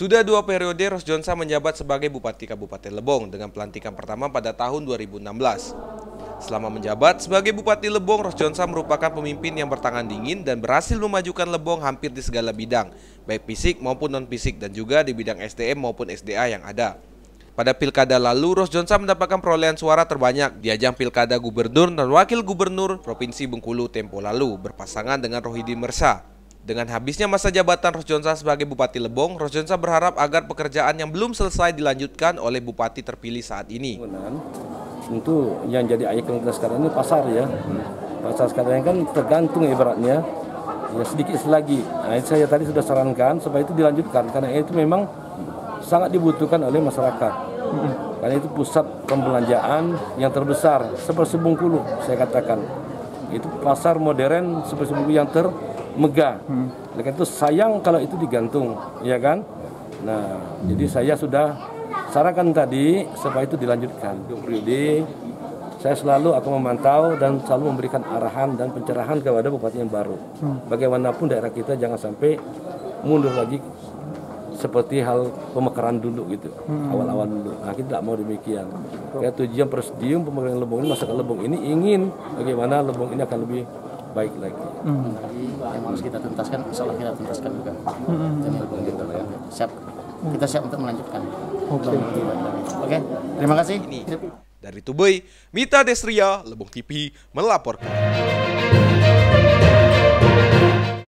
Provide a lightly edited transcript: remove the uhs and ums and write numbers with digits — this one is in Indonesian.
Sudah 2 periode Rosjonsa menjabat sebagai Bupati Kabupaten Lebong dengan pelantikan pertama pada tahun 2016. Selama menjabat sebagai Bupati Lebong, Rosjonsa merupakan pemimpin yang bertangan dingin dan berhasil memajukan Lebong hampir di segala bidang, baik fisik maupun non-fisik dan juga di bidang SDM maupun SDA yang ada. Pada pilkada lalu, Rosjonsa mendapatkan perolehan suara terbanyak di ajang pilkada gubernur dan wakil gubernur Provinsi Bengkulu tempo lalu, berpasangan dengan Rohidin Mersa. Dengan habisnya masa jabatan Rosjonsa sebagai Bupati Lebong, Rosjonsa berharap agar pekerjaan yang belum selesai dilanjutkan oleh Bupati terpilih saat ini. Tentu yang jadi ikon kita sekarang ini pasar ya. Pasar sekarang kan tergantung ibaratnya ya sedikit lagi. Nah, saya tadi sudah sarankan supaya itu dilanjutkan karena itu memang sangat dibutuhkan oleh masyarakat. Karena itu pusat pembelanjaan yang terbesar seperti Bengkulu saya katakan. Itu pasar modern seperti Bengkulu yang termegah. Oleh karena itu sayang kalau itu digantung, ya kan? Nah, jadi saya sudah sarankan tadi supaya itu dilanjutkan. Periode saya selalu akan memantau dan selalu memberikan arahan dan pencerahan kepada bupati yang baru. Bagaimanapun daerah kita jangan sampai mundur lagi seperti hal pemekaran dulu gitu, awal-awal dulu. Nah, kita tidak mau demikian. Kayak tujuan presidium pemekaran Lebong ini, masyarakat Lebong ini ingin bagaimana Lebong ini akan lebih baik lagi. Yang harus kita tuntaskan, insya Allah kita tuntaskan juga. Siap, kita siap untuk melanjutkan. Oke, terima kasih. Dari Tubai, Mita Desria, Lebong TV melaporkan.